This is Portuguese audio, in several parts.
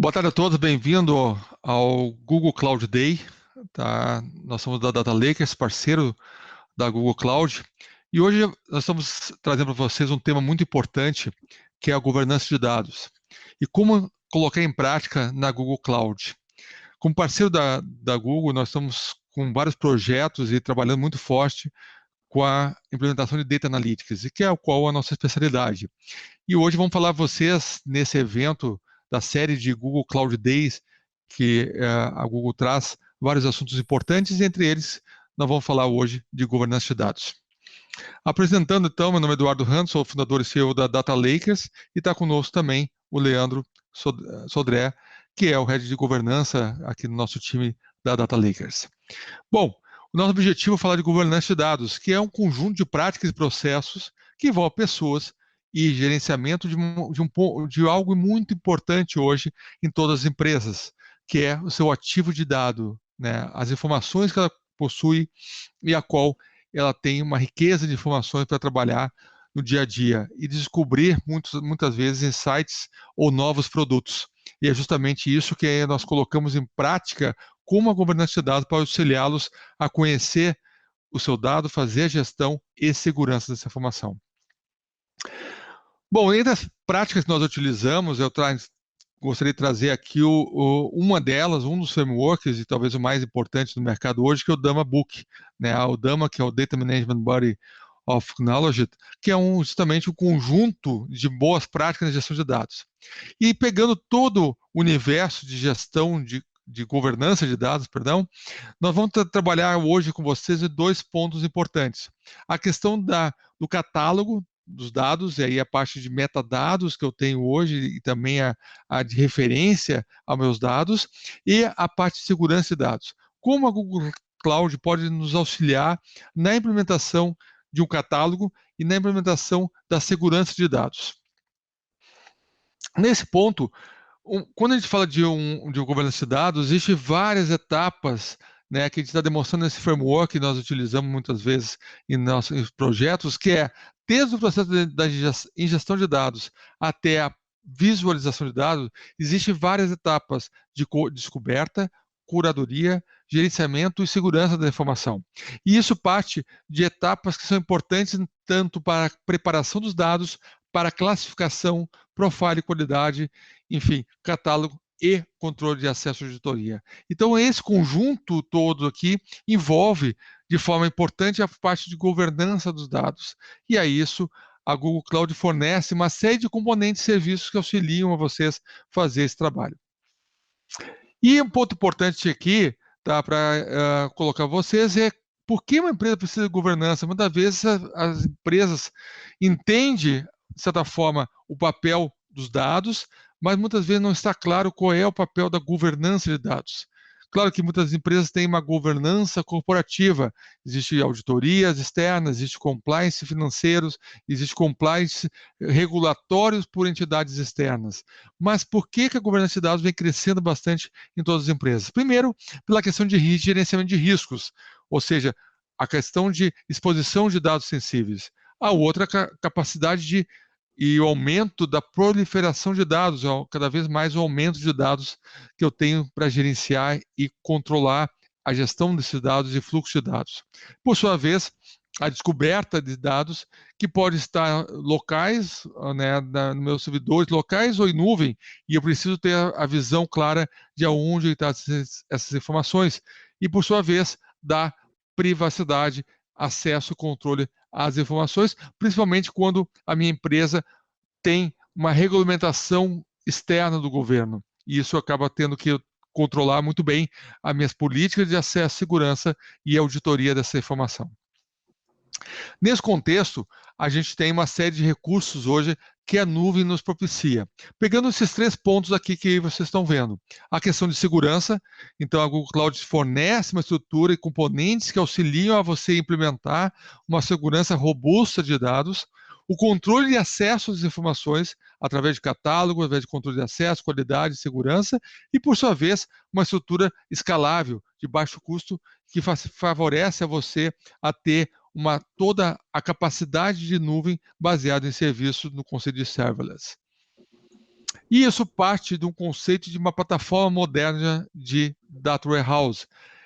Boa tarde a todos, bem-vindo ao Google Cloud Day, tá? Nós somos da Data Lakers, parceiro da Google Cloud, e hoje nós estamos trazendo para vocês um tema muito importante, que é a governança de dados, e como colocar em prática na Google Cloud. Como parceiro da Google, nós estamos com vários projetos e trabalhando muito forte com a implementação de Data Analytics, e que é a nossa especialidade. E hoje vamos falar a vocês, nesse evento da série de Google Cloud Days, que a Google traz vários assuntos importantes, entre eles nós vamos falar hoje de governança de dados. Apresentando então, meu nome é Eduardo Ramos, sou fundador e CEO da Data Lakers, e está conosco também o Leandro Sodré, que é o Head de Governança aqui no nosso time da Data Lakers. Bom, o nosso objetivo é falar de governança de dados, que é um conjunto de práticas e processos que envolve pessoas e gerenciamento de algo muito importante hoje em todas as empresas, que é o seu ativo de dado, né? As informações que ela possui e a qual ela tem uma riqueza de informações para trabalhar no dia a dia e descobrir muitas vezes insights ou novos produtos. E é justamente isso que nós colocamos em prática como a governança de dados para auxiliá-los a conhecer o seu dado, fazer a gestão e segurança dessa informação. Bom, entre as práticas que nós utilizamos, gostaria de trazer aqui uma delas, um dos frameworks, e talvez o mais importante no mercado hoje, que é o DAMA Book, né? O DAMA, que é o Data Management Body of Knowledge, que é justamente um conjunto de boas práticas na gestão de dados. E pegando todo o universo de gestão de governança de dados, perdão, nós vamos trabalhar hoje com vocês em dois pontos importantes. A questão do catálogo dos dados, e aí a parte de metadados que eu tenho hoje, e também a de referência aos meus dados, e a parte de segurança de dados. Como a Google Cloud pode nos auxiliar na implementação de um catálogo e na implementação da segurança de dados. Nesse ponto, quando a gente fala de governança de dados, existem várias etapas, né, que a gente está demonstrando nesse framework que nós utilizamos muitas vezes em nossos projetos, que é desde o processo da ingestão de dados até a visualização de dados, existem várias etapas de descoberta, curadoria, gerenciamento e segurança da informação. E isso parte de etapas que são importantes tanto para a preparação dos dados, para a classificação, profile e qualidade, enfim, catálogo e controle de acesso à auditoria. Então, esse conjunto todo aqui envolve, de forma importante, a parte de governança dos dados. E a isso, a Google Cloud fornece uma série de componentes e serviços que auxiliam a vocês fazer esse trabalho. E um ponto importante aqui, tá, para colocar vocês é por que uma empresa precisa de governança? Muitas vezes as empresas entendem, de certa forma, o papel dos dados, mas muitas vezes não está claro qual é o papel da governança de dados. Claro que muitas empresas têm uma governança corporativa, existem auditorias externas, existe compliance financeiros, existe compliance regulatórios por entidades externas. Mas por que a governança de dados vem crescendo bastante em todas as empresas? Primeiro, pela questão de gerenciamento de riscos, ou seja, a questão de exposição de dados sensíveis. A outra, capacidade e o aumento da proliferação de dados, cada vez mais o aumento de dados que eu tenho para gerenciar e controlar a gestão desses dados e fluxo de dados. Por sua vez, a descoberta de dados que pode estar locais, né, nos meus servidores locais ou em nuvem, e eu preciso ter a visão clara de aonde estão essas informações, e por sua vez, da privacidade, acesso e controle às informações, principalmente quando a minha empresa tem uma regulamentação externa do governo. E isso acaba tendo que controlar muito bem as minhas políticas de acesso, segurança e auditoria dessa informação. Nesse contexto, a gente tem uma série de recursos hoje que a nuvem nos propicia. Pegando esses três pontos aqui que vocês estão vendo. A questão de segurança, então a Google Cloud fornece uma estrutura e componentes que auxiliam a você implementar uma segurança robusta de dados, o controle de acesso às informações através de catálogo, através de controle de acesso, qualidade, segurança, e por sua vez, uma estrutura escalável, de baixo custo, que favorece a você a ter toda a capacidade de nuvem baseada em serviços no conceito de serverless. E isso parte de um conceito de uma plataforma moderna de Data Warehouse.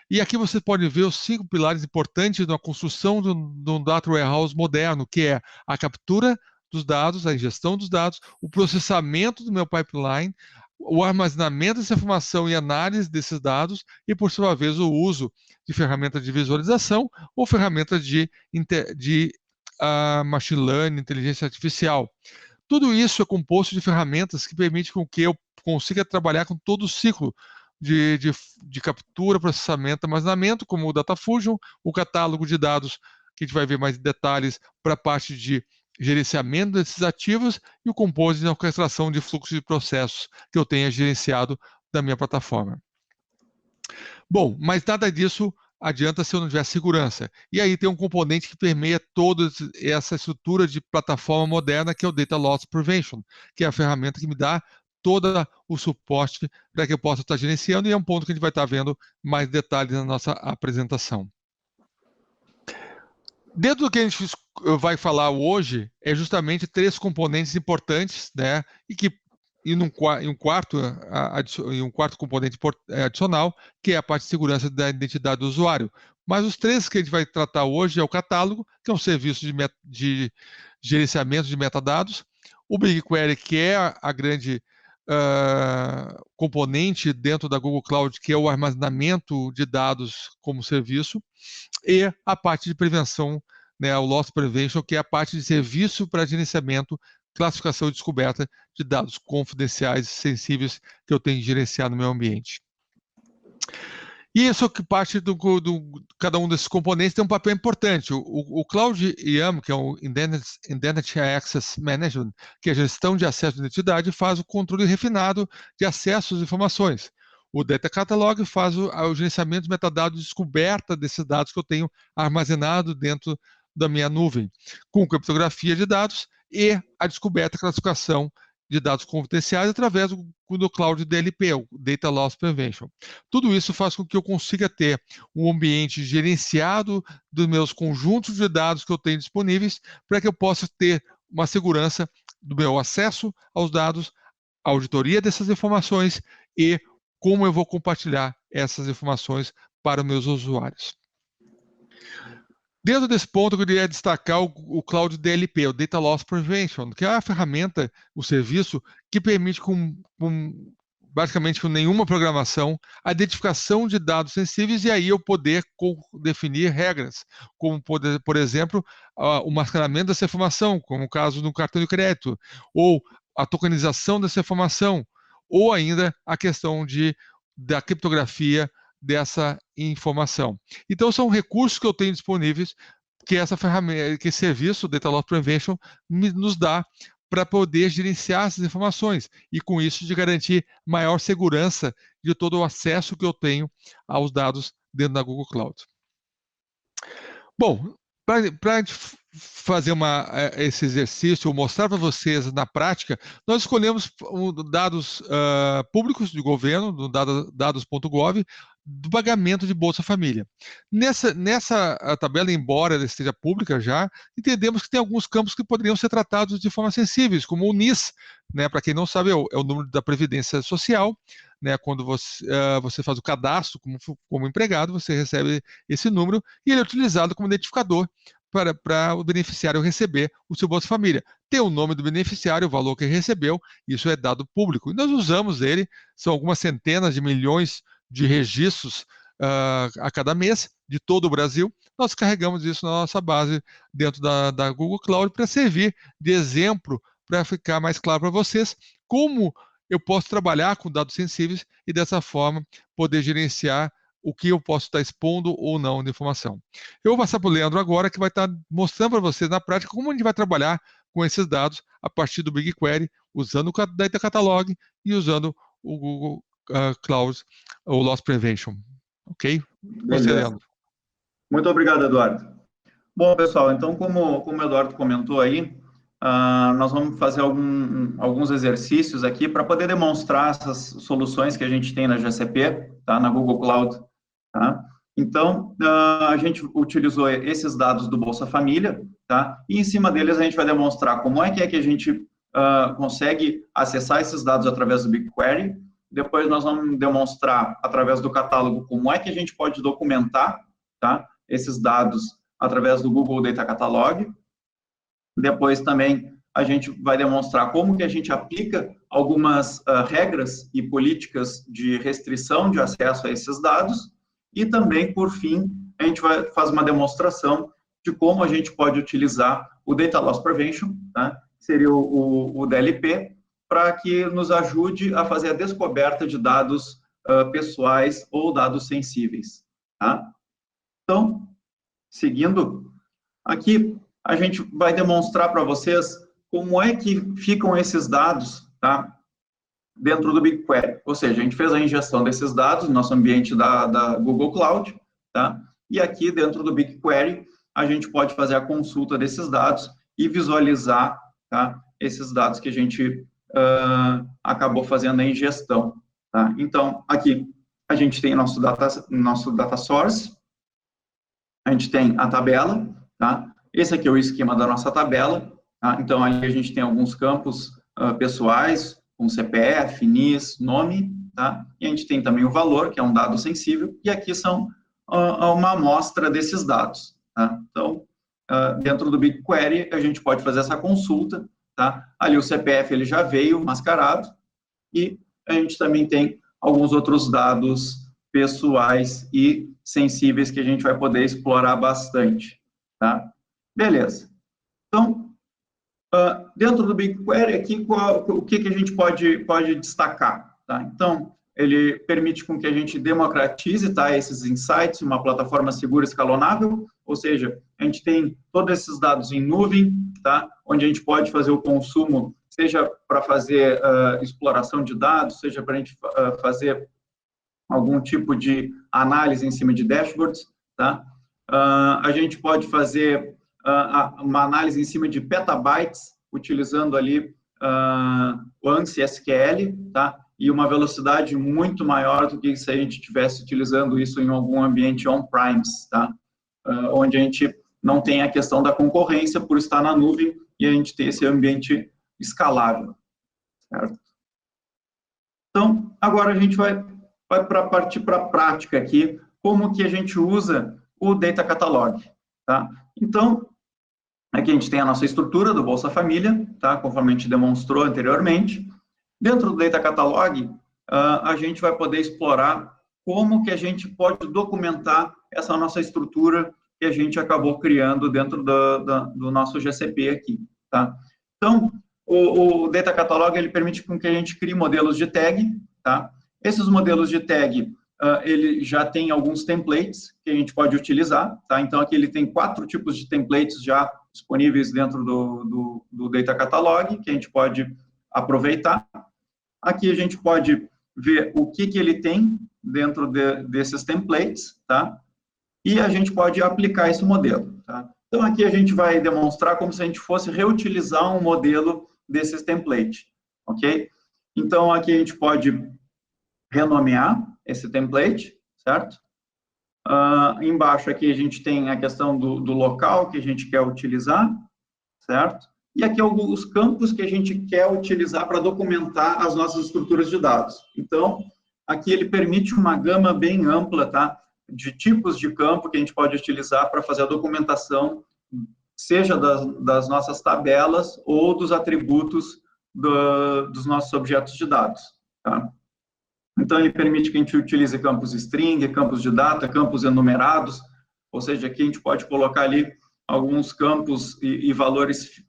E aqui você pode ver os 5 pilares importantes da construção de um Data Warehouse moderno, que é a captura dos dados, a ingestão dos dados, o processamento do meu pipeline, o armazenamento dessa informação e análise desses dados, e, por sua vez, o uso de ferramentas de visualização ou ferramentas de machine learning, inteligência artificial. Tudo isso é composto de ferramentas que permitem com que eu consiga trabalhar com todo o ciclo de captura, processamento, armazenamento, como o Data Fusion, o catálogo de dados, que a gente vai ver mais detalhes para a parte de gerenciamento desses ativos, e o Compose de orquestração de fluxo de processos que eu tenha gerenciado da minha plataforma. Bom, mas nada disso adianta se eu não tiver segurança. E aí tem um componente que permeia toda essa estrutura de plataforma moderna, que é o Data Loss Prevention, que é a ferramenta que me dá todo o suporte para que eu possa estar gerenciando, e é um ponto que a gente vai estar vendo mais detalhes na nossa apresentação. Dentro do que a gente vai falar hoje, é justamente 3 componentes importantes, né? E um quarto componente adicional, que é a parte de segurança da identidade do usuário. Mas os 3 que a gente vai tratar hoje é o catálogo, que é um serviço de gerenciamento de metadados, o BigQuery, que é a grande componente dentro da Google Cloud, que é o armazenamento de dados como serviço, e a parte de prevenção, né, o Loss Prevention, que é a parte de serviço para gerenciamento, classificação e descoberta de dados confidenciais e sensíveis que eu tenho que gerenciar no meu ambiente. E isso que parte cada um desses componentes tem um papel importante. O Cloud IAM, que é o Identity Access Management, que é a gestão de acesso à identidade, faz o controle refinado de acesso às informações. O Data Catalog faz o gerenciamento de metadados, descoberta desses dados que eu tenho armazenado dentro da minha nuvem, com criptografia de dados e a descoberta e classificação de dados confidenciais através do Cloud DLP, o Data Loss Prevention. Tudo isso faz com que eu consiga ter um ambiente gerenciado dos meus conjuntos de dados que eu tenho disponíveis, para que eu possa ter uma segurança do meu acesso aos dados, a auditoria dessas informações e como eu vou compartilhar essas informações para os meus usuários. Dentro desse ponto, eu queria destacar o Cloud DLP, o Data Loss Prevention, que é a ferramenta, o serviço, que permite, basicamente com nenhuma programação, a identificação de dados sensíveis, e aí eu poder definir regras, como, por exemplo, o mascaramento dessa informação, como o caso do cartão de crédito, ou a tokenização dessa informação, ou ainda a questão da criptografia dessa informação. Então, são recursos que eu tenho disponíveis que essa ferramenta, que esse serviço, o Data Loss Prevention, nos dá para poder gerenciar essas informações e, com isso, de garantir maior segurança de todo o acesso que eu tenho aos dados dentro da Google Cloud. Bom, para fazer esse exercício, mostrar para vocês na prática, nós escolhemos dados públicos de governo, do dados.gov, do pagamento de Bolsa Família. Nessa tabela, embora ela esteja pública já, entendemos que tem alguns campos que poderiam ser tratados de forma sensíveis, como o NIS, né, para quem não sabe, é o número da Previdência Social, né, quando você faz o cadastro como empregado, você recebe esse número e ele é utilizado como identificador para o beneficiário receber o seu Bolsa Família. Tem o nome do beneficiário, o valor que ele recebeu, isso é dado público. E nós usamos ele, são algumas centenas de milhões de registros a cada mês, de todo o Brasil. Nós carregamos isso na nossa base dentro da Google Cloud para servir de exemplo, para ficar mais claro para vocês como eu posso trabalhar com dados sensíveis e, dessa forma, poder gerenciar o que eu posso estar expondo ou não de informação. Eu vou passar para o Leandro agora, que vai estar mostrando para vocês na prática como a gente vai trabalhar com esses dados a partir do BigQuery, usando o Data Catalog e usando o Google Cloud, o Loss Prevention. Ok? Você, Leandro. Muito obrigado, Eduardo. Bom, pessoal, então, como o Eduardo comentou aí, nós vamos fazer alguns exercícios aqui para poder demonstrar essas soluções que a gente tem na GCP, tá? Na Google Cloud. Tá? Então, a gente utilizou esses dados do Bolsa Família, tá? E em cima deles a gente vai demonstrar como é que a gente consegue acessar esses dados através do BigQuery. Depois nós vamos demonstrar, através do catálogo, como é que a gente pode documentar, tá, esses dados através do Google Data Catalog. Depois também a gente vai demonstrar como que a gente aplica algumas regras e políticas de restrição de acesso a esses dados. E também, por fim, a gente faz uma demonstração de como a gente pode utilizar o Data Loss Prevention, tá? Seria o DLP, para que nos ajude a fazer a descoberta de dados pessoais ou dados sensíveis. Tá? Então, seguindo, aqui a gente vai demonstrar para vocês como é que ficam esses dados, tá, dentro do BigQuery. Ou seja, a gente fez a ingestão desses dados no nosso ambiente da Google Cloud, tá? E aqui dentro do BigQuery a gente pode fazer a consulta desses dados e visualizar, tá, esses dados que a gente acabou fazendo a ingestão. Tá? Então, aqui a gente tem nosso data source, a gente tem a tabela, tá? Esse aqui é o esquema da nossa tabela, tá? Então, ali a gente tem alguns campos pessoais, com CPF, NIS, nome, tá? E a gente tem também o valor, que é um dado sensível, e aqui são uma amostra desses dados, tá? Então, dentro do BigQuery, a gente pode fazer essa consulta, tá? Ali o CPF ele já veio mascarado, e a gente também tem alguns outros dados pessoais e sensíveis que a gente vai poder explorar bastante, tá? Beleza. Então, dentro do BigQuery, aqui, o que a gente pode destacar, tá? Então, ele permite com que a gente democratize, tá, esses insights, uma plataforma segura e escalonável, ou seja, a gente tem todos esses dados em nuvem, tá, onde a gente pode fazer o consumo, seja para fazer exploração de dados, seja para a gente fazer algum tipo de análise em cima de dashboards, tá? A gente pode fazer uma análise em cima de petabytes, utilizando ali o ANSI SQL, tá? E uma velocidade muito maior do que se a gente estivesse utilizando isso em algum ambiente on-premise, tá? Onde a gente não tem a questão da concorrência por estar na nuvem e a gente ter esse ambiente escalável, certo? Então, agora a gente vai partir para a prática aqui, como que a gente usa o Data Catalog, tá? Então, aqui a gente tem a nossa estrutura do Bolsa Família, tá? Conforme a gente demonstrou anteriormente. Dentro do Data Catalog, a gente vai poder explorar como que a gente pode documentar essa nossa estrutura que a gente acabou criando dentro do nosso GCP aqui, tá? Então, o Data Catalog, ele permite com que a gente crie modelos de tag, tá? Esses modelos de tag, ele já tem alguns templates que a gente pode utilizar, tá? Então, aqui ele tem 4 tipos de templates já disponíveis dentro do Data Catalog, que a gente pode aproveitar. Aqui a gente pode ver o que ele tem dentro desses templates, tá? E a gente pode aplicar esse modelo, tá? Então, aqui a gente vai demonstrar como se a gente fosse reutilizar um modelo desses templates, ok? Então, aqui a gente pode renomear esse template, certo? Embaixo aqui a gente tem a questão do local que a gente quer utilizar, certo? E aqui alguns campos que a gente quer utilizar para documentar as nossas estruturas de dados. Então, aqui ele permite uma gama bem ampla, tá? De tipos de campo que a gente pode utilizar para fazer a documentação, seja das nossas tabelas ou dos atributos dos nossos objetos de dados, tá? Então, ele permite que a gente utilize campos string, campos de data, campos enumerados, ou seja, aqui a gente pode colocar ali alguns campos e valores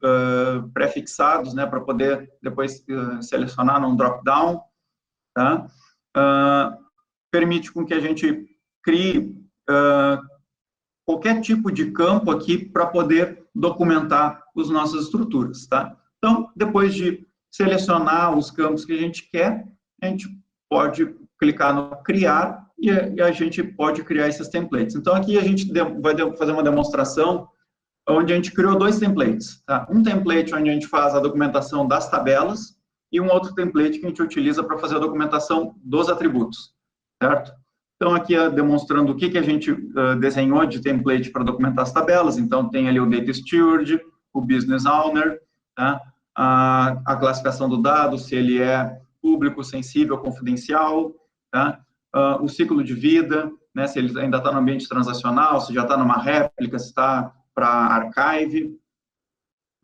prefixados, né, para poder depois selecionar num drop-down, tá? Permite com que a gente crie qualquer tipo de campo aqui para poder documentar as nossas estruturas, tá? Então, depois de selecionar os campos que a gente quer, a gente pode clicar no criar e a gente pode criar esses templates. Então, aqui a gente vai fazer uma demonstração onde a gente criou 2 templates, tá? Um template onde a gente faz a documentação das tabelas e um outro template que a gente utiliza para fazer a documentação dos atributos, certo? Então, aqui demonstrando o que a gente desenhou de template para documentar as tabelas. Então, tem ali o Data Steward, o Business Owner, tá? a classificação do dado, se ele é público, sensível, confidencial, tá? O ciclo de vida, né, se ele ainda está no ambiente transacional, se já está numa réplica, se está para archive,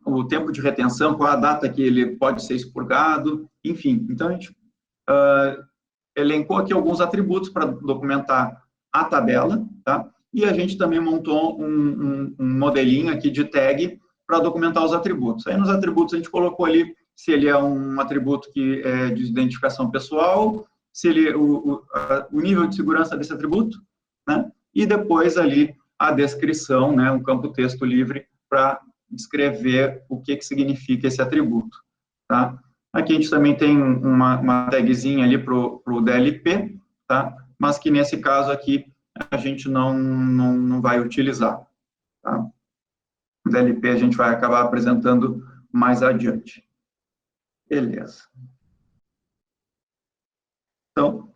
o tempo de retenção, qual a data que ele pode ser expurgado, enfim. Então, a gente elencou aqui alguns atributos para documentar a tabela, tá? E a gente também montou um modelinho aqui de tag para documentar os atributos. Aí, nos atributos, a gente colocou ali se ele é um atributo que é de identificação pessoal, se ele, o nível de segurança desse atributo, né? E depois ali a descrição, né? Um campo texto livre para descrever o que significa esse atributo, tá? Aqui a gente também tem uma tagzinha ali para o DLP, tá? Mas que nesse caso aqui a gente não vai utilizar, tá? O DLP a gente vai acabar apresentando mais adiante. Beleza. Então,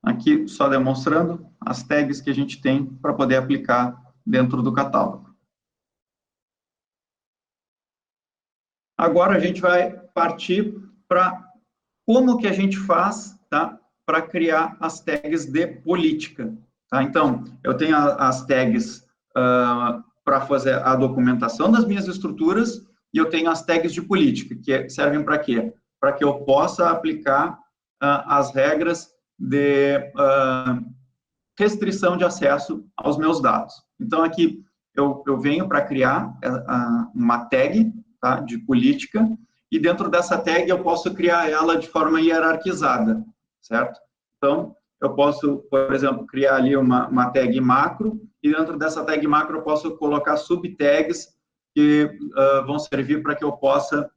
aqui só demonstrando as tags que a gente tem para poder aplicar dentro do catálogo. Agora a gente vai partir para como que a gente faz, tá, para criar as tags de política. Tá? Então, eu tenho as tags para fazer a documentação das minhas estruturas e eu tenho as tags de política, que servem para quê? Para que eu possa aplicar as regras de restrição de acesso aos meus dados. Então, aqui eu venho para criar uma tag, tá, de política, e dentro dessa tag eu posso criar ela de forma hierarquizada, certo? Então, eu posso, por exemplo, criar ali uma tag macro, e dentro dessa tag macro eu posso colocar subtags que vão servir para que eu possa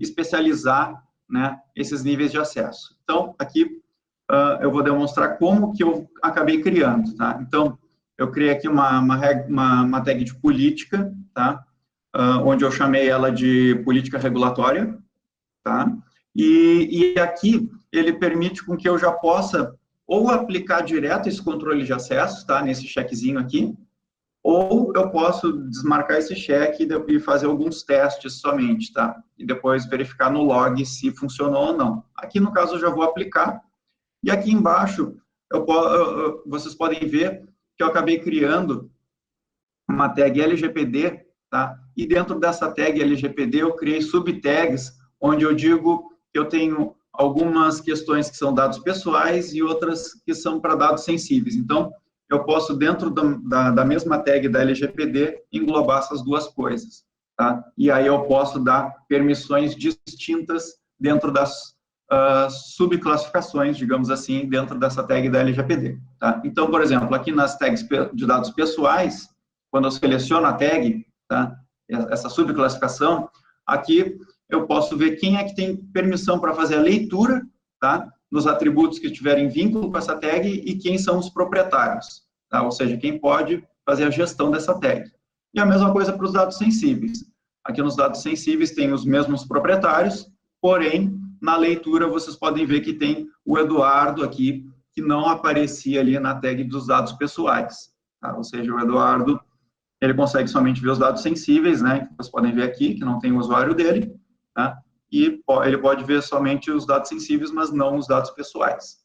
especializar, né, esses níveis de acesso. Então, aqui eu vou demonstrar como que eu acabei criando, tá? Então, eu criei aqui uma tag de política, tá? Onde eu chamei ela de política regulatória, tá? E aqui ele permite com que eu já possa ou aplicar direto esse controle de acesso, tá? Nesse checkzinho aqui, ou eu posso desmarcar esse cheque e fazer alguns testes somente, tá? E depois verificar no log se funcionou ou não. Aqui, no caso, eu já vou aplicar. E aqui embaixo, vocês podem ver que eu acabei criando uma tag LGPD, tá? E dentro dessa tag LGPD, eu criei subtags, onde eu digo que eu tenho algumas questões que são dados pessoais e outras que são para dados sensíveis. Então, eu posso, dentro da mesma tag da LGPD, englobar essas duas coisas, tá? E aí eu posso dar permissões distintas dentro das subclassificações, digamos assim, dentro dessa tag da LGPD, tá? Então, por exemplo, aqui nas tags de dados pessoais, quando eu seleciono a tag, tá? Essa subclassificação, aqui eu posso ver quem é que tem permissão para fazer a leitura, tá? Nos atributos que tiverem vínculo com essa tag e quem são os proprietários, tá? Ou seja, quem pode fazer a gestão dessa tag. E a mesma coisa para os dados sensíveis. Aqui nos dados sensíveis tem os mesmos proprietários, porém, na leitura vocês podem ver que tem o Eduardo aqui, que não aparecia ali na tag dos dados pessoais, tá? Ou seja, o Eduardo, ele consegue somente ver os dados sensíveis, né? Vocês podem ver aqui que não tem o usuário dele, tá? E ele pode ver somente os dados sensíveis, mas não os dados pessoais.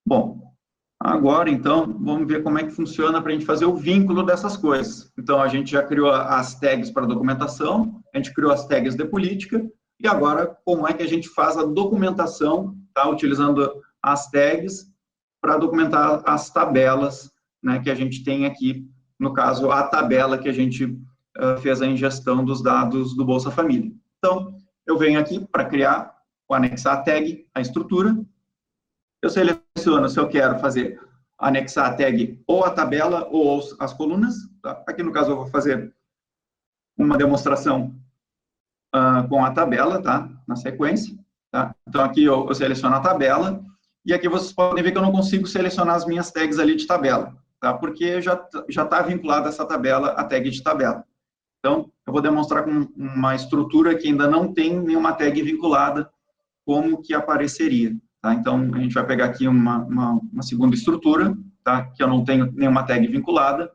Bom, agora, então, vamos ver como é que funciona para a gente fazer o vínculo dessas coisas. Então, a gente já criou as tags para documentação, a gente criou as tags de política, e agora, como é que a gente faz a documentação, tá? Utilizando as tags para documentar as tabelas, né, que a gente tem aqui, no caso, a tabela que a gente fez a ingestão dos dados do Bolsa Família. Então, eu venho aqui para criar, anexar a tag, a estrutura. Eu seleciono se eu quero fazer, anexar a tag ou a tabela ou as colunas. Tá? Aqui, no caso, eu vou fazer uma demonstração com a tabela, tá? Na sequência. Tá? Então, aqui eu seleciono a tabela. E aqui vocês podem ver que eu não consigo selecionar as minhas tags ali de tabela, tá? Porque já está vinculada essa tabela, a tag de tabela. Então, eu vou demonstrar com uma estrutura que ainda não tem nenhuma tag vinculada, como que apareceria, tá? Então, a gente vai pegar aqui uma segunda estrutura, tá? Que eu não tenho nenhuma tag vinculada.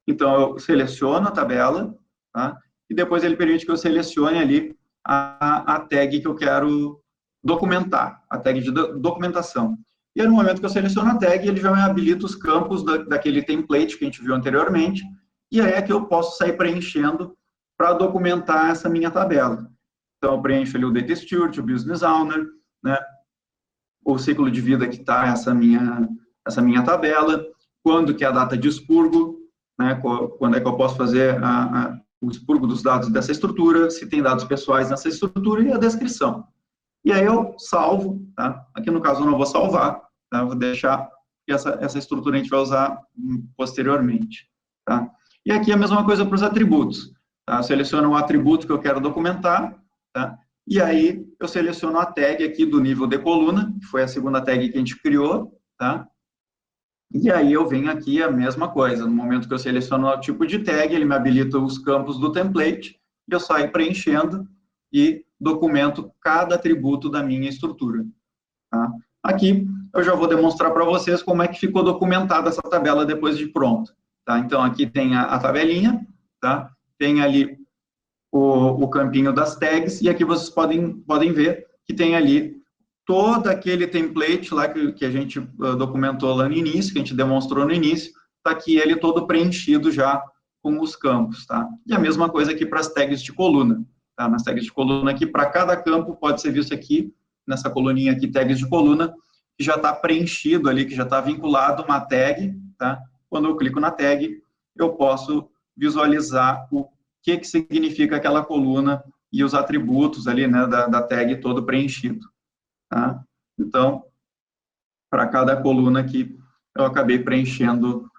Então, eu seleciono a tabela, tá? e depois ele permite que eu selecione ali a tag que eu quero documentar, a tag de documentação. E aí, no momento que eu seleciono a tag, ele já me habilita os campos daquele template que a gente viu anteriormente, e aí é que eu posso sair preenchendo para documentar essa minha tabela. Então, eu preencho ali o Data Steward, o Business Owner, né, o ciclo de vida que está essa minha tabela, quando que é a data de expurgo, né, quando é que eu posso fazer o expurgo dos dados dessa estrutura, se tem dados pessoais nessa estrutura e a descrição. E aí eu salvo, tá? Aqui no caso eu não vou salvar, tá? Vou deixar que essa estrutura a gente vai usar posteriormente, tá? E aqui a mesma coisa para os atributos, tá? Eu seleciono o atributo que eu quero documentar, tá? E aí eu seleciono a tag aqui do nível de coluna, que foi a segunda tag que a gente criou, tá? E aí eu venho aqui a mesma coisa, no momento que eu seleciono o tipo de tag, ele me habilita os campos do template, e eu saio preenchendo e documento cada atributo da minha estrutura. Tá? Aqui eu já vou demonstrar para vocês como é que ficou documentada essa tabela depois de pronta. Tá? Então aqui tem a tabelinha, tá? Tem ali o campinho das tags, e aqui vocês podem ver que tem ali todo aquele template lá que a gente documentou lá no início, que a gente demonstrou no início, está aqui ele todo preenchido já com os campos, tá? E a mesma coisa aqui para as tags de coluna, tá? Nas tags de coluna aqui, para cada campo, pode ser visto aqui, nessa coluninha aqui, tags de coluna, que já está preenchido ali, que já está vinculado uma tag, tá? Quando eu clico na tag, eu posso visualizar o que significa aquela coluna e os atributos ali, né, da tag todo preenchido. Tá? Então, para cada coluna aqui, eu acabei preenchendo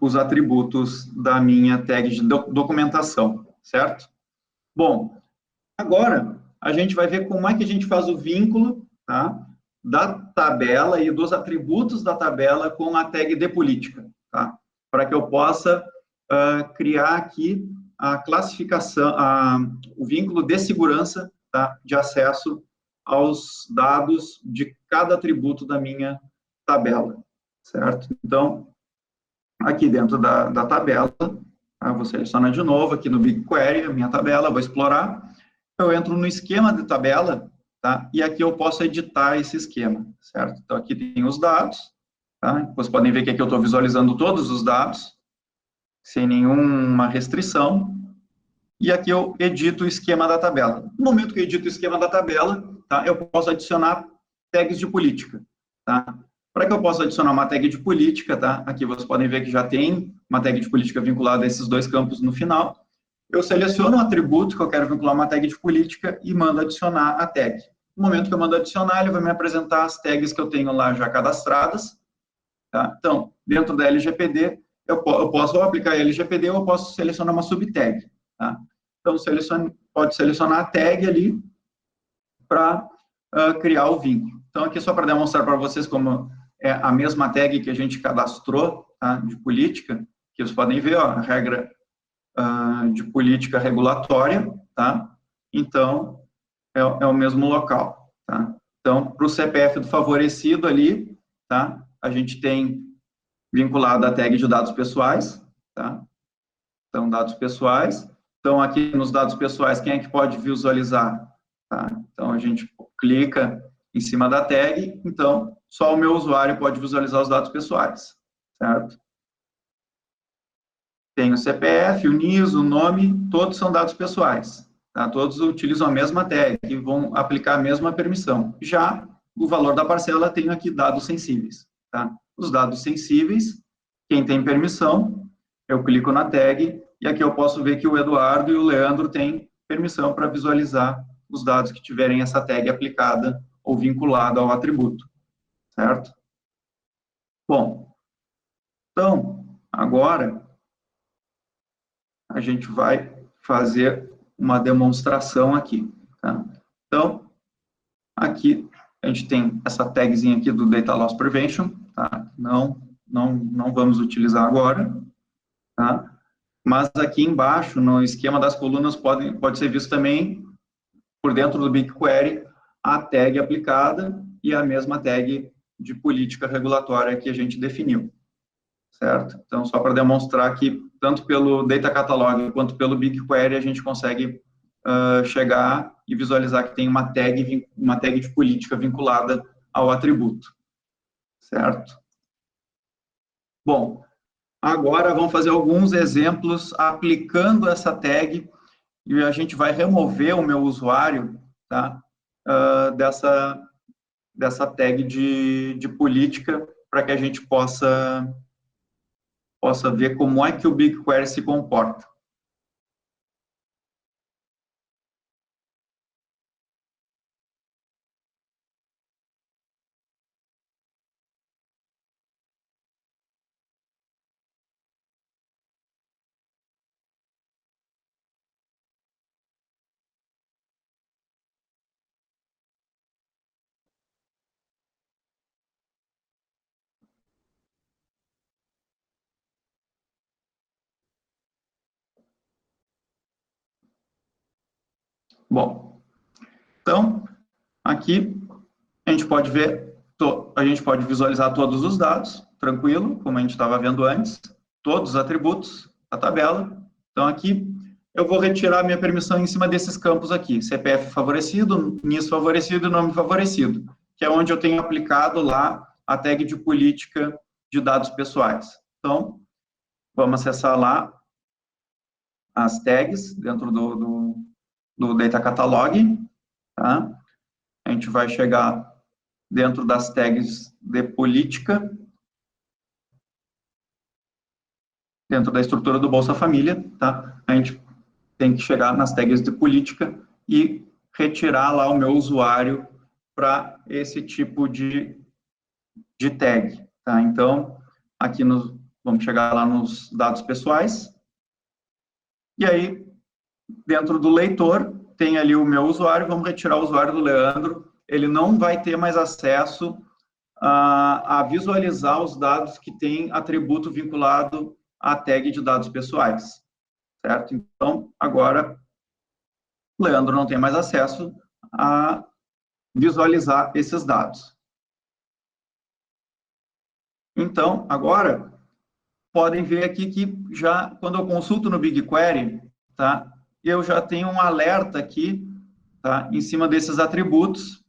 os atributos da minha tag de documentação, certo? Bom, agora a gente vai ver como é que a gente faz o vínculo, tá, da tabela e dos atributos da tabela com a tag de política, tá? Para que eu possa criar aqui a classificação, o vínculo de segurança, tá, de acesso aos dados de cada atributo da minha tabela, certo? Então, aqui dentro da tabela, tá, vou selecionar de novo aqui no BigQuery, a minha tabela, vou explorar, eu entro no esquema de tabela, tá? E aqui eu posso editar esse esquema, certo? Então, aqui tem os dados, tá? Vocês podem ver que aqui eu estou visualizando todos os dados, sem nenhuma restrição, e aqui eu edito o esquema da tabela. No momento que eu edito o esquema da tabela, tá, eu posso adicionar tags de política, tá? Para que eu possa adicionar uma tag de política, tá? Aqui vocês podem ver que já tem uma tag de política vinculada a esses dois campos no final. Eu seleciono um atributo que eu quero vincular uma tag de política e mando adicionar a tag. No momento que eu mando adicionar, ele vai me apresentar as tags que eu tenho lá já cadastradas, tá? Então, dentro da LGPD, eu posso aplicar a LGPD ou eu posso selecionar uma subtag, tá? Então, pode selecionar a tag ali para criar o vínculo. Então, aqui só para demonstrar para vocês como é a mesma tag que a gente cadastrou, tá, de política, que vocês podem ver, ó, a regra de política regulatória, tá? Então, é o mesmo local, tá? Então, para o CPF do favorecido ali, tá? A gente tem vinculado a tag de dados pessoais, tá? Então, dados pessoais. Então, aqui nos dados pessoais, quem é que pode visualizar? Tá? Então, a gente clica em cima da tag, então, só o meu usuário pode visualizar os dados pessoais, certo? Tem o CPF, o NIS, o nome, todos são dados pessoais, tá? Todos utilizam a mesma tag e vão aplicar a mesma permissão. Já o valor da parcela tem aqui dados sensíveis, tá? Os dados sensíveis, quem tem permissão, eu clico na tag e aqui eu posso ver que o Eduardo e o Leandro têm permissão para visualizar os dados que tiverem essa tag aplicada ou vinculada ao atributo, certo? Bom, então, agora a gente vai fazer uma demonstração aqui, tá? Então, aqui a gente tem essa tagzinha aqui do Data Loss Prevention, tá? Não vamos utilizar agora, tá? Mas aqui embaixo, no esquema das colunas, pode ser visto também, por dentro do BigQuery, a tag aplicada e a mesma tag de política regulatória que a gente definiu, certo? Então, só para demonstrar aqui tanto pelo Data Catalog quanto pelo BigQuery, a gente consegue chegar e visualizar que tem uma tag de política vinculada ao atributo, certo? Bom, agora vamos fazer alguns exemplos aplicando essa tag e a gente vai remover o meu usuário, tá? Dessa tag de política para que a gente possa ver como é que o BigQuery se comporta. Bom, então, aqui a gente pode ver, a gente pode visualizar todos os dados, tranquilo, como a gente estava vendo antes, todos os atributos, a tabela. Então, aqui eu vou retirar minha permissão em cima desses campos aqui, CPF favorecido, NIS favorecido e nome favorecido, que é onde eu tenho aplicado lá a tag de política de dados pessoais. Então, vamos acessar lá as tags dentro do Data Catalog, tá? A gente vai chegar dentro das tags de política, dentro da estrutura do Bolsa Família, tá? A gente tem que chegar nas tags de política e retirar lá o meu usuário para esse tipo de tag, tá? Então, aqui vamos chegar lá nos dados pessoais, e aí, dentro do leitor, tem ali o meu usuário, vamos retirar o usuário do Leandro, ele não vai ter mais acesso a visualizar os dados que tem atributo vinculado à tag de dados pessoais, certo? Então, agora, o Leandro não tem mais acesso a visualizar esses dados. Então, agora, podem ver aqui que já, quando eu consulto no BigQuery, tá, eu já tenho um alerta aqui, tá, em cima desses atributos,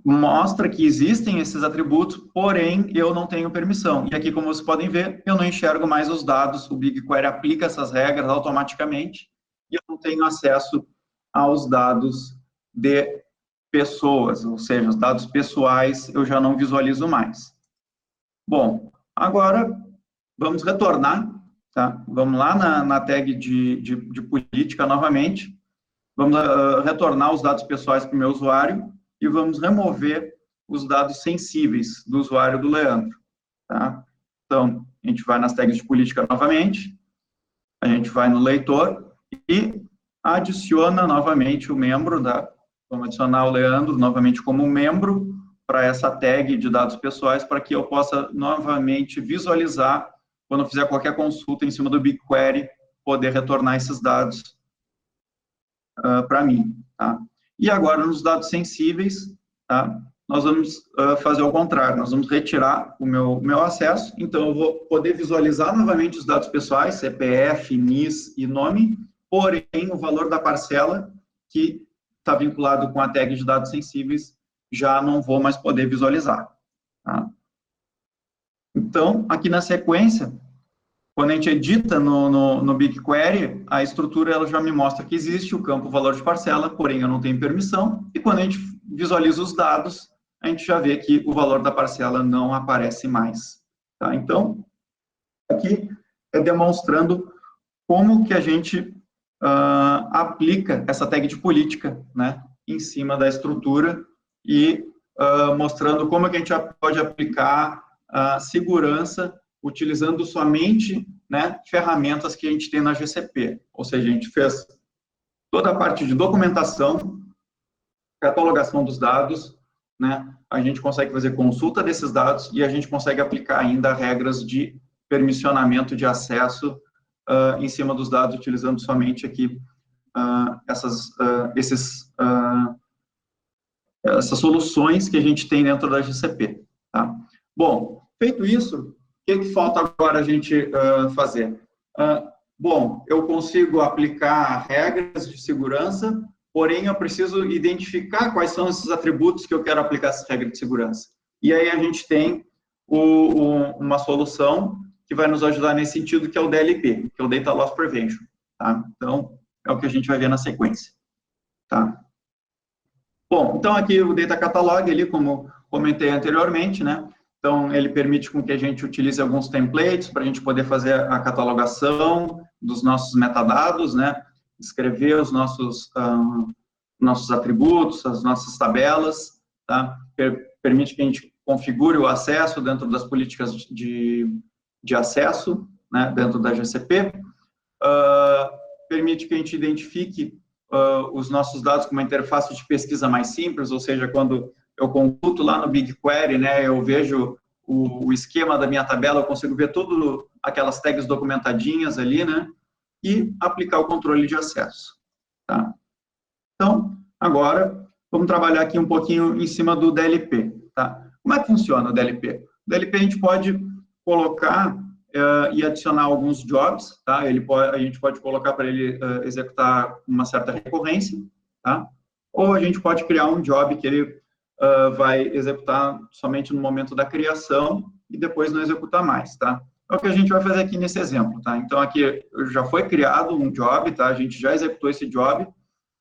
mostra que existem esses atributos, porém, eu não tenho permissão. E aqui, como vocês podem ver, eu não enxergo mais os dados, o BigQuery aplica essas regras automaticamente, e eu não tenho acesso aos dados de pessoas, ou seja, os dados pessoais eu já não visualizo mais. Bom, agora vamos retornar, tá? Vamos lá na tag de política novamente, vamos retornar os dados pessoais para o meu usuário e vamos remover os dados sensíveis do usuário do Leandro, tá? Então, a gente vai nas tags de política novamente, a gente vai no leitor e adiciona novamente o membro vamos adicionar o Leandro novamente como membro para essa tag de dados pessoais, para que eu possa novamente visualizar, quando eu fizer qualquer consulta em cima do BigQuery, poder retornar esses dados para mim, tá? E agora, nos dados sensíveis, tá? Nós vamos fazer o contrário, nós vamos retirar o meu acesso, então eu vou poder visualizar novamente os dados pessoais, CPF, NIS e nome, porém o valor da parcela que está vinculado com a tag de dados sensíveis, já não vou mais poder visualizar, tá? Então, aqui na sequência, quando a gente edita no BigQuery, a estrutura ela já me mostra que existe o campo valor de parcela, porém eu não tenho permissão, e quando a gente visualiza os dados, a gente já vê que o valor da parcela não aparece mais, tá? Então, aqui é demonstrando como que a gente aplica essa tag de política, né, em cima da estrutura e mostrando como que a gente pode aplicar a segurança utilizando somente, né, ferramentas que a gente tem na GCP. Ou seja, a gente fez toda a parte de documentação, catalogação dos dados, né, a gente consegue fazer consulta desses dados e a gente consegue aplicar ainda regras de permissionamento de acesso em cima dos dados, utilizando somente aqui essas soluções que a gente tem dentro da GCP, tá? Bom, feito isso, o que falta agora a gente fazer? Bom, eu consigo aplicar regras de segurança, porém eu preciso identificar quais são esses atributos que eu quero aplicar essa regra de segurança. E aí a gente tem uma solução que vai nos ajudar nesse sentido, que é o DLP, que é o Data Loss Prevention. Tá? Então, é o que a gente vai ver na sequência. Tá? Bom, então aqui o Data Catalog, ali, como comentei anteriormente, né? Então, ele permite com que a gente utilize alguns templates para a gente poder fazer a catalogação dos nossos metadados, né? Escrever os nossos atributos, as nossas tabelas, tá? Permite que a gente configure o acesso dentro das políticas de acesso, né? Dentro da GCP. Permite que a gente identifique os nossos dados com uma interface de pesquisa mais simples, ou seja, quando eu consulto lá no BigQuery, né, eu vejo o esquema da minha tabela, eu consigo ver tudo aquelas tags documentadinhas ali, né, e aplicar o controle de acesso. Tá? Então, agora, vamos trabalhar aqui um pouquinho em cima do DLP. Tá? Como é que funciona o DLP? O DLP a gente pode colocar e adicionar alguns jobs, tá? A gente pode colocar para ele executar uma certa recorrência, tá? Ou a gente pode criar um job que ele vai executar somente no momento da criação e depois não executar mais, tá? É o que a gente vai fazer aqui nesse exemplo, tá? Então, aqui já foi criado um job, tá? A gente já executou esse job.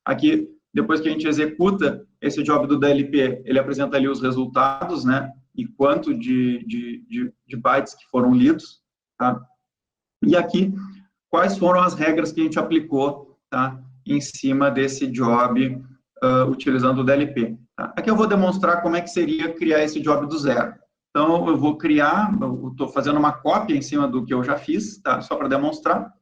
Aqui, depois que a gente executa esse job do DLP, ele apresenta ali os resultados, né? E quanto de bytes que foram lidos, tá? E aqui, quais foram as regras que a gente aplicou, tá? Em cima desse job, utilizando o DLP. Tá? Aqui eu vou demonstrar como é que seria criar esse job do zero. Então, eu vou criar, eu estou fazendo uma cópia em cima do que eu já fiz, tá? Só para demonstrar.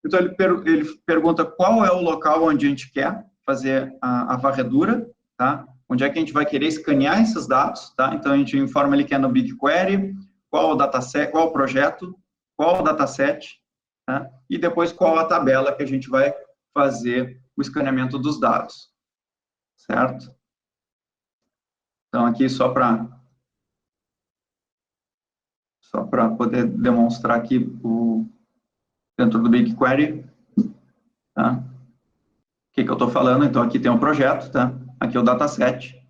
Então, ele pergunta qual é o local onde a gente quer fazer a varredura, tá? Onde é que a gente vai querer escanear esses dados, tá? Então, a gente informa ali que é no BigQuery, qual o dataset, qual o projeto, qual o dataset, tá? E depois qual a tabela que a gente vai fazer o escaneamento dos dados, certo? Então, aqui só para poder demonstrar aqui dentro do BigQuery, tá? O que eu estou falando? Então, aqui tem um projeto, tá? Aqui é o dataset,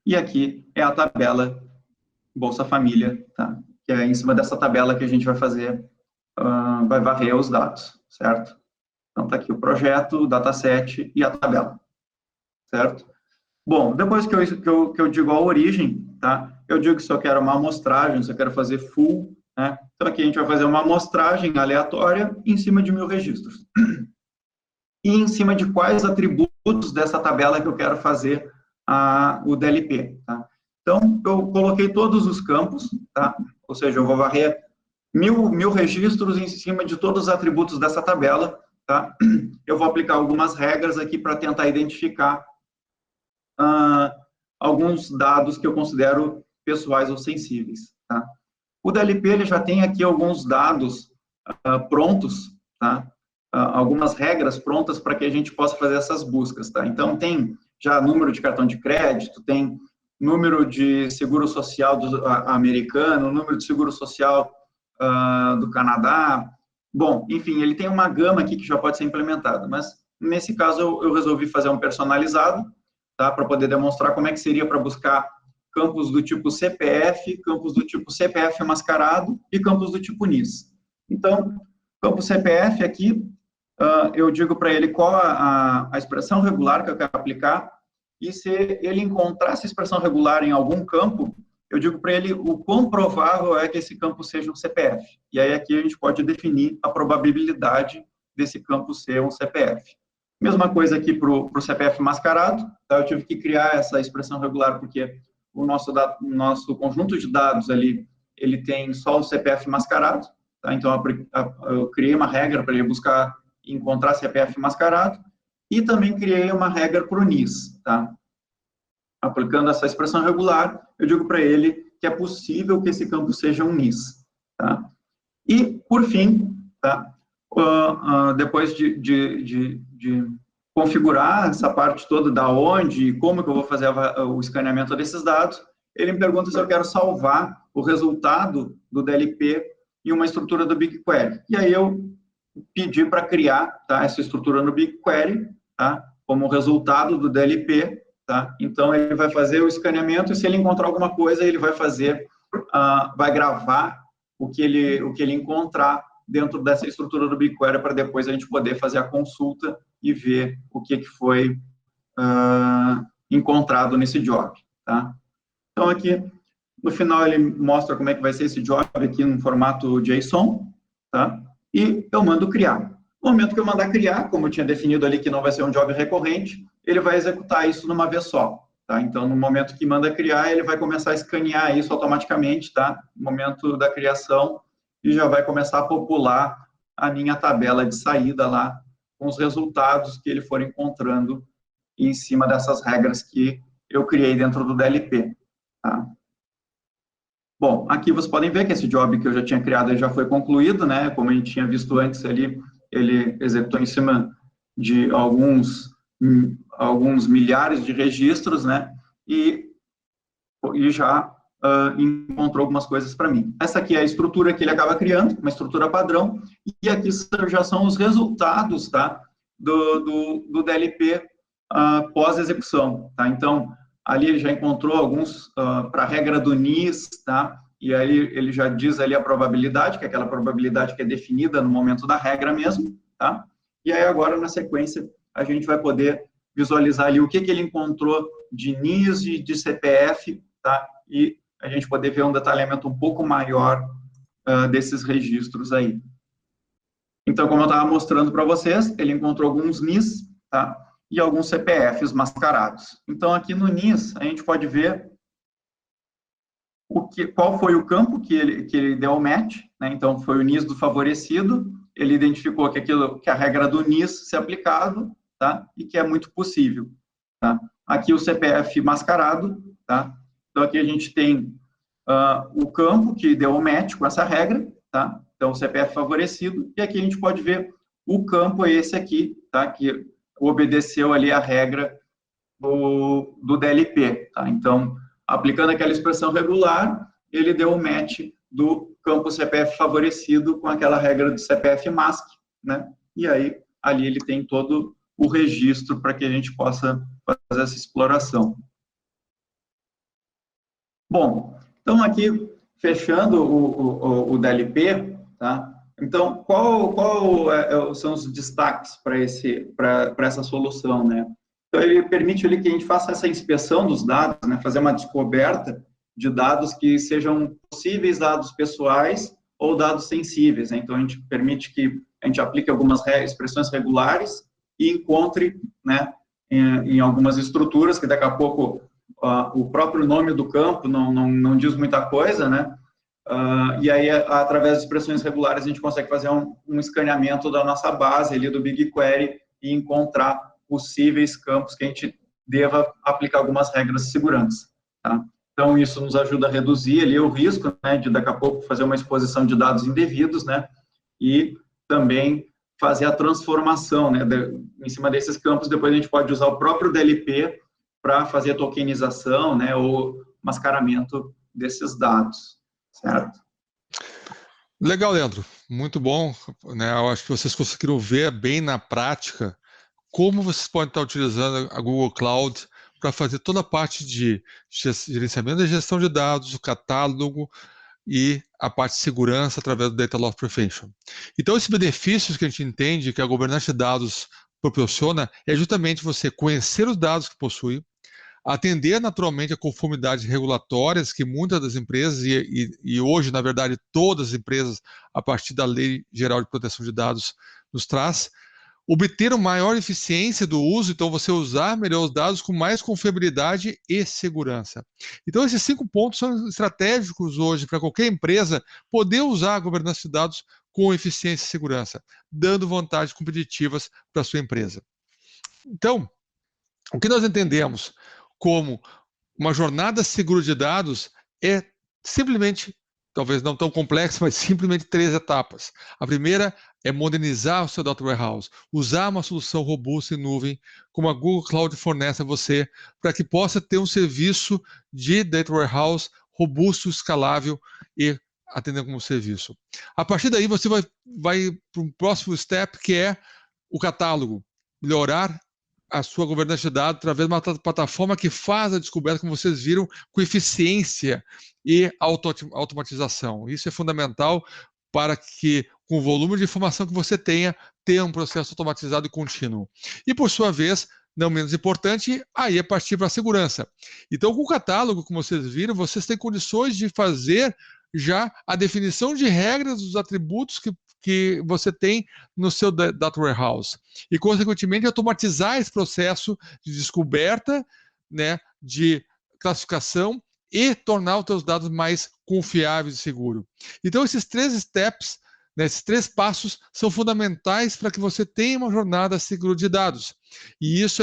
e aqui é a tabela Bolsa Família, tá? Que é em cima dessa tabela que a gente vai fazer, vai varrer os dados, certo? Então, está aqui o projeto, o dataset e a tabela, certo? Bom, depois que eu digo a origem, tá? Eu digo que se eu quero uma amostragem, se eu quero fazer full, né? Então, aqui a gente vai fazer uma amostragem aleatória em cima de 1000 registros. E em cima de quais atributos dessa tabela que eu quero fazer o DLP, tá? Então, eu coloquei todos os campos, tá? Ou seja, eu vou varrer 1000 registros em cima de todos os atributos dessa tabela, tá? Eu vou aplicar algumas regras aqui para tentar identificar alguns dados que eu considero pessoais ou sensíveis, tá? O DLP, ele já tem aqui alguns dados prontos, tá? Algumas regras prontas para que a gente possa fazer essas buscas, tá? Então, tem já número de cartão de crédito, tem número de seguro social americano, número de seguro social do Canadá. Bom, enfim, ele tem uma gama aqui que já pode ser implementada, mas nesse caso eu resolvi fazer um personalizado, tá? Para poder demonstrar como é que seria para buscar campos do tipo CPF, campos do tipo CPF mascarado e campos do tipo NIS. Então, campo CPF aqui, eu digo para ele qual a expressão regular que eu quero aplicar, e se ele encontrar essa expressão regular em algum campo, eu digo para ele o quão provável é que esse campo seja um CPF. E aí aqui a gente pode definir a probabilidade desse campo ser um CPF. Mesma coisa aqui para o CPF mascarado, tá? Eu tive que criar essa expressão regular porque o nosso conjunto de dados ali, ele tem só o CPF mascarado, tá? Então eu criei uma regra para ele buscar e encontrar CPF mascarado, e também criei uma regra para o NIS, tá? Aplicando essa expressão regular, eu digo para ele que é possível que esse campo seja um NIS, tá? E, por fim, tá? Depois de configurar essa parte toda da onde e como que eu vou fazer o escaneamento desses dados, ele me pergunta se eu quero salvar o resultado do DLP em uma estrutura do BigQuery. E aí eu pedir para criar, tá, essa estrutura no BigQuery, tá, como resultado do DLP, tá? Então ele vai fazer o escaneamento e se ele encontrar alguma coisa, ele vai fazer, vai gravar o que ele encontrar dentro dessa estrutura do BigQuery para depois a gente poder fazer a consulta e ver o que foi encontrado nesse job, tá? Então aqui no final ele mostra como é que vai ser esse job aqui no formato JSON, tá? E eu mando criar. No momento que eu mandar criar, como eu tinha definido ali que não vai ser um job recorrente, ele vai executar isso numa vez só, tá? Então, no momento que manda criar, ele vai começar a escanear isso automaticamente, tá? No momento da criação, e já vai começar a popular a minha tabela de saída lá, com os resultados que ele for encontrando em cima dessas regras que eu criei dentro do DLP, tá? Bom, aqui vocês podem ver que esse job que eu já tinha criado ele já foi concluído, né? Como a gente tinha visto antes ali, ele executou em cima de alguns milhares de registros, né? E já encontrou algumas coisas para mim. Essa aqui é a estrutura que ele acaba criando, uma estrutura padrão, e aqui já são os resultados, tá? Do DLP pós-execução, tá? Então, ali ele já encontrou alguns para a regra do NIS, tá? E aí ele já diz ali a probabilidade, que é aquela probabilidade que é definida no momento da regra mesmo, tá? E aí agora, na sequência, a gente vai poder visualizar ali o que ele encontrou de NIS e de CPF, tá? E a gente poder ver um detalhamento um pouco maior desses registros aí. Então, como eu estava mostrando para vocês, ele encontrou alguns NIS, tá? E alguns CPFs mascarados. Então, aqui no NIS, a gente pode ver qual foi o campo que ele deu o match, né? Então, foi o NIS do favorecido, ele identificou que a regra do NIS se aplicava, tá? E que é muito possível, tá? Aqui o CPF mascarado, tá? Então, aqui a gente tem o campo que deu o match com essa regra, tá? Então, o CPF favorecido, e aqui a gente pode ver o campo é esse aqui, tá? Que obedeceu ali a regra do DLP, tá? Então, aplicando aquela expressão regular, ele deu o match do campo CPF favorecido com aquela regra do CPF mask, né? E aí, ali ele tem todo o registro para que a gente possa fazer essa exploração. Bom, então aqui, fechando o DLP, tá? Então, qual são os destaques para essa solução, né? Então, ele permite ali que a gente faça essa inspeção dos dados, né? Fazer uma descoberta de dados que sejam possíveis dados pessoais ou dados sensíveis, né? Então, a gente permite que a gente aplique algumas expressões regulares e encontre, né, em algumas estruturas, que daqui a pouco o próprio nome do campo não diz muita coisa, né? E aí, através de expressões regulares, a gente consegue fazer um escaneamento da nossa base ali do BigQuery e encontrar possíveis campos que a gente deva aplicar algumas regras de segurança, tá? Então, isso nos ajuda a reduzir ali o risco, né, de daqui a pouco fazer uma exposição de dados indevidos, né? E também fazer a transformação, né, em cima desses campos. Depois a gente pode usar o próprio DLP para fazer a tokenização, né, ou mascaramento desses dados, certo? Legal, Leandro. Muito bom, né? Eu acho que vocês conseguiram ver bem na prática como vocês podem estar utilizando a Google Cloud para fazer toda a parte de gerenciamento e gestão de dados, o catálogo e a parte de segurança através do Data Loss Prevention. Então, esses benefícios que a gente entende que a governança de dados proporciona é justamente você conhecer os dados que possui, atender naturalmente a conformidades regulatórias que muitas das empresas, e hoje, na verdade, todas as empresas, a partir da Lei Geral de Proteção de Dados, nos traz, obter uma maior eficiência do uso, então você usar melhor os dados com mais confiabilidade e segurança. Então, esses 5 pontos são estratégicos hoje para qualquer empresa poder usar a governança de dados com eficiência e segurança, dando vantagens competitivas para a sua empresa. Então, o que nós entendemos como uma jornada segura de dados é simplesmente, talvez não tão complexa, mas simplesmente 3 etapas. A primeira é modernizar o seu Data Warehouse, usar uma solução robusta em nuvem, como a Google Cloud fornece a você, para que possa ter um serviço de Data Warehouse robusto, escalável e atendendo como serviço. A partir daí, você vai para um próximo step, que é o catálogo. Melhorar a sua governança de dados através de uma plataforma que faz a descoberta, como vocês viram, com eficiência e automatização. Isso é fundamental para que, com o volume de informação que você tenha um processo automatizado e contínuo. E, por sua vez, não menos importante, aí é partir para a segurança. Então, com o catálogo, como vocês viram, vocês têm condições de fazer já a definição de regras dos atributos que você tem no seu Data Warehouse. E, consequentemente, automatizar esse processo de descoberta, né, de classificação e tornar os seus dados mais confiáveis e seguros. Então, esses 3 steps, né, esses 3 passos são fundamentais para que você tenha uma jornada segura de dados. E isso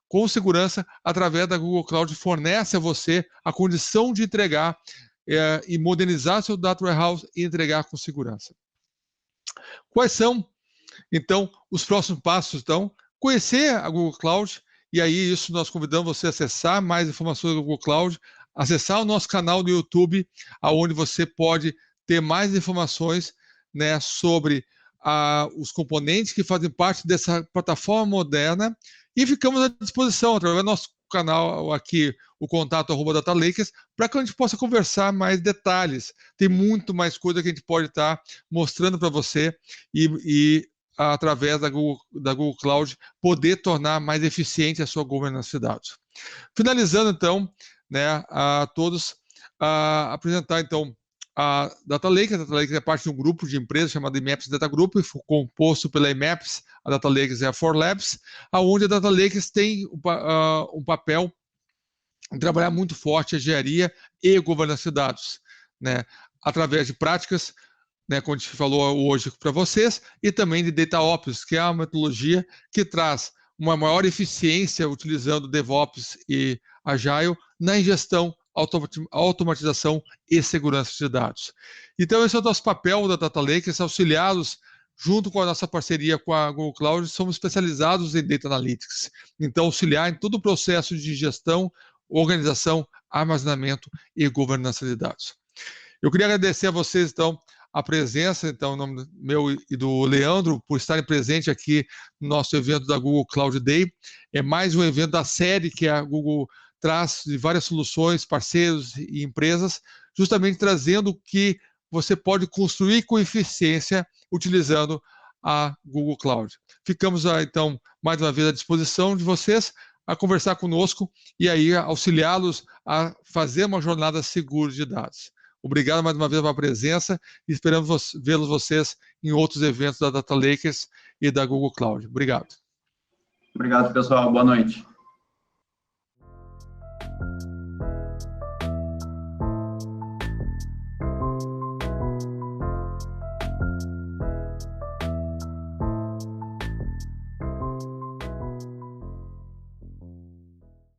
com segurança, através da Google Cloud, fornece a você a condição de entregar e modernizar seu Data Warehouse e entregar com segurança. Quais são, então, os próximos passos? Então, conhecer a Google Cloud, e aí isso nós convidamos você a acessar mais informações do Google Cloud, acessar o nosso canal no YouTube, onde você pode ter mais informações, né, sobre os componentes que fazem parte dessa plataforma moderna, e ficamos à disposição, através do nosso canal aqui, o contato @datalakers, para que a gente possa conversar mais detalhes. Tem muito mais coisa que a gente pode estar mostrando para você e através da Google Cloud, poder tornar mais eficiente a sua governança de dados. Finalizando, então, né, a todos, apresentar, então, a Data Lakers. A Data Lakers é parte de um grupo de empresas chamado IMAPS Data Group, composto pela IMAPS, a Data Lakers e a 4Labs, onde a Data Lakers tem um papel em trabalhar muito forte a engenharia e governança de dados, né, através de práticas, né, como a gente falou hoje para vocês, e também de DataOps, que é uma metodologia que traz uma maior eficiência utilizando DevOps e Agile na ingestão, automatização e segurança de dados. Então, esse é o nosso papel da Data Lakers, auxiliá-los junto com a nossa parceria com a Google Cloud. Somos especializados em Data Analytics. Então, auxiliar em todo o processo de gestão, organização, armazenamento e governança de dados. Eu queria agradecer a vocês, então, a presença, então, em nome meu e do Leandro, por estarem presentes aqui no nosso evento da Google Cloud Day. É mais um evento da série que a Google traz de várias soluções, parceiros e empresas, justamente trazendo o que você pode construir com eficiência utilizando a Google Cloud. Ficamos, então, mais uma vez à disposição de vocês a conversar conosco e aí auxiliá-los a fazer uma jornada segura de dados. Obrigado mais uma vez pela presença e esperamos vê-los vocês em outros eventos da Data Lakers e da Google Cloud. Obrigado. Obrigado, pessoal. Boa noite.